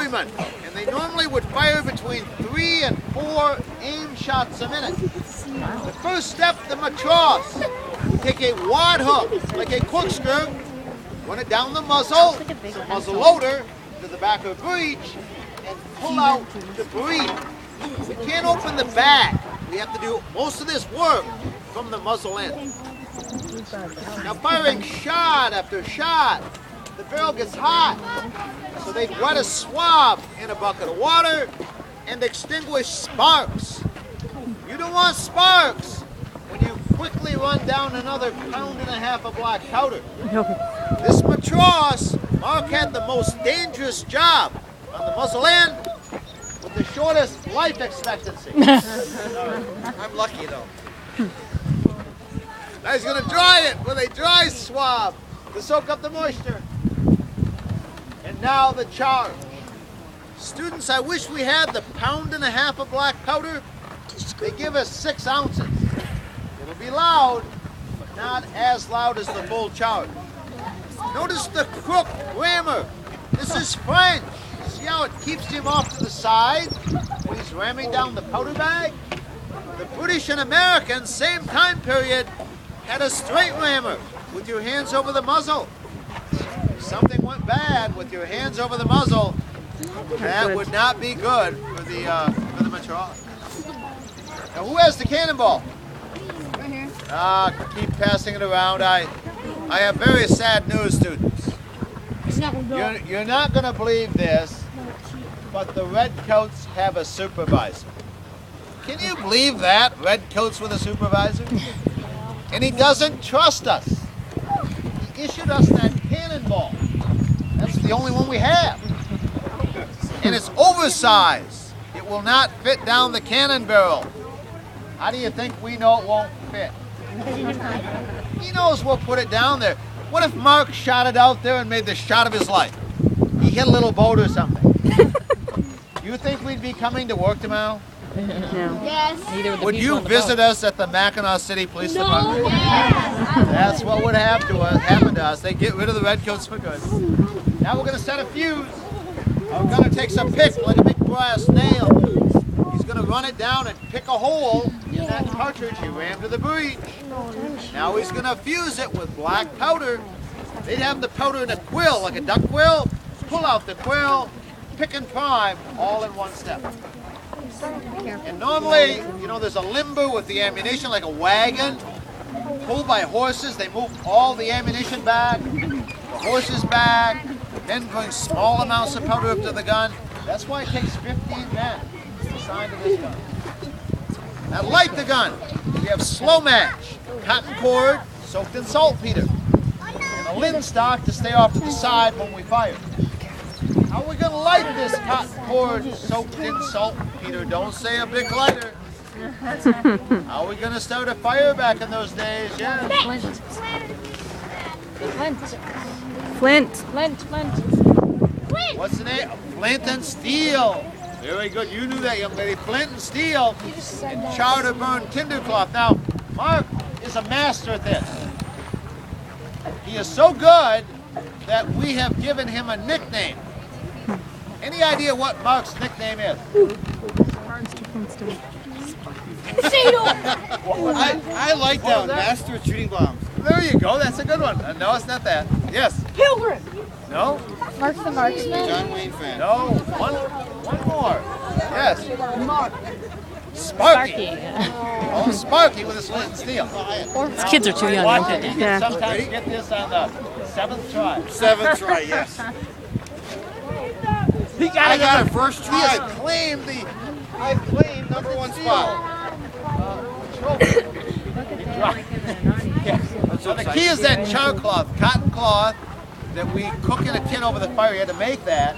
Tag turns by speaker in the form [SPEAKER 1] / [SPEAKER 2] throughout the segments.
[SPEAKER 1] artillerymen, and they normally would fire between 3 and 4 aim shots a minute. The first step, the matros, would take a wad hook, like a corkscrew, run it down the muzzle, the muzzle loader, to the back of the breech, and pull out the breech. We can't open the bag. We have to do most of this work from the muzzle end. Now firing shot after shot, the barrel gets hot. So they wet a swab in a bucket of water and extinguish sparks. You don't want sparks when you quickly run down another 1.5 pounds of black powder. This matros, Mark had the most dangerous job on the muzzle end with the shortest life expectancy. I'm lucky though. Now he's going to dry it with a dry swab to soak up the moisture. And now the charge. Students, I wish we had the 1.5 pounds of black powder. They give us 6 ounces. It'll be loud, but not as loud as the full charge. Notice the crook rammer. This is French. See how it keeps him off to the side when he's ramming down the powder bag? The British and Americans, same time period, had a straight rammer with your hands over the muzzle. If something went bad with your hands over the muzzle, that would not be good for the matros. Now, who has the cannonball?
[SPEAKER 2] Right here.
[SPEAKER 1] Keep passing it around. I have very sad news, students. You're not going to believe this, but the Redcoats have a supervisor. Can you believe that? Redcoats with a supervisor? And he doesn't trust us. He issued us that cannonball. That's the only one we have. And it's oversized. It will not fit down the cannon barrel. How do you think we know it won't fit? He knows we'll put it down there. What if Mark shot it out there and made the shot of his life? He hit a little boat or something. You think we'd be coming to work tomorrow?
[SPEAKER 2] No. Yes.
[SPEAKER 1] Would you visit us at the Mackinac City Police Department?
[SPEAKER 2] Yes.
[SPEAKER 1] That's what would happen to us. They get rid of the Redcoats for good. Now we're going to set a fuse. I'm going to take some pick, like a big brass nail. He's going to run it down and pick a hole in that cartridge he rammed to the breech. Now he's going to fuse it with black powder. They'd have the powder in a quill, like a duck quill. Pull out the quill, pick and prime, all in one step. And normally, you know, there's a limber with the ammunition, like a wagon, pulled by horses. They move all the ammunition back, the horses back, then bring small amounts of powder up to the gun. That's why it takes 15 men to assign to this gun. Now light the gun. We have slow match, cotton cord soaked in saltpeter, and a lid stock to stay off to the side when we fire. How are we going to light this cotton cord soaked in saltpeter? Don't say a big lighter. How are we going to start a fire back in those days? Yeah.
[SPEAKER 3] Flint.
[SPEAKER 1] What's the name? Flint and steel. Very good. You knew that, young lady. Flint and steel and charred or burned tinder cloth. Now, Mark is a master at this. He is so good that we have given him a nickname. Any idea what Mark's nickname is?
[SPEAKER 4] I like that one, Master of Shooting Bombs.
[SPEAKER 1] There you go. That's a good one. No, it's not that. Yes.
[SPEAKER 2] Pilgrim.
[SPEAKER 1] No.
[SPEAKER 2] Mark the Marksman.
[SPEAKER 4] John Wayne fan.
[SPEAKER 1] No. One more. Yes. Sparky. Oh, Sparky with a slit and steel.
[SPEAKER 3] These kids are too young.
[SPEAKER 1] Watch
[SPEAKER 3] Don't
[SPEAKER 1] it.
[SPEAKER 3] get
[SPEAKER 1] You can sometimes get this on the 7th try.
[SPEAKER 4] 7th try, yes.
[SPEAKER 1] I
[SPEAKER 4] got it first
[SPEAKER 1] He
[SPEAKER 4] try.
[SPEAKER 1] has claimed I claimed #1 spot. So the key is that char cloth, cotton cloth that we cook in a tin over the fire. You had to make that.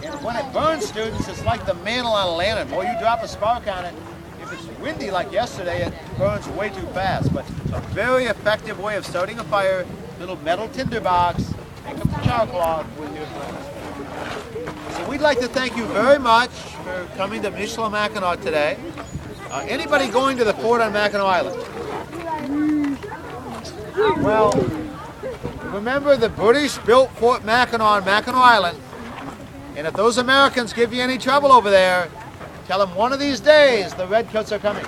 [SPEAKER 1] And when it burns, students, it's like the mantle on a lantern. Boy, you drop a spark on it. If it's windy like yesterday, it burns way too fast. But a very effective way of starting a fire. Little metal tinder box. Pick up the char cloth with your friends. So we'd like to thank you very much for coming to Michilimackinac today. Anybody going to the fort on Mackinac Island? Well, remember the British built Fort Mackinac on Mackinac Island And if those Americans give you any trouble over there, tell them one of these days the redcoats are coming.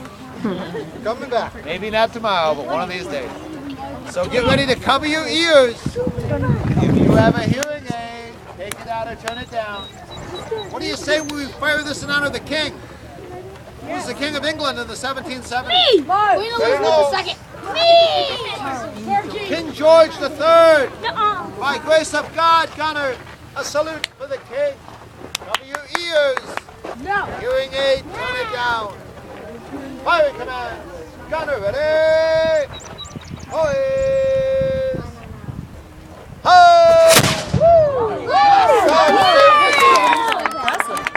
[SPEAKER 1] Coming back. Maybe not tomorrow, but one of these days. So get ready to cover your ears. If you have a hearing aid, take it out or turn it down. What do you say we fire this in honor of the king? He was the king of England in the 1770s.
[SPEAKER 2] Me! Wait
[SPEAKER 1] There you go.
[SPEAKER 2] a second. Me!
[SPEAKER 1] King George III. By grace of God, Gunner, a salute for the king. Cover your ears.
[SPEAKER 2] No.
[SPEAKER 1] Hearing aid, turn it down. Firing command. Gunner ready. Poise. Ho!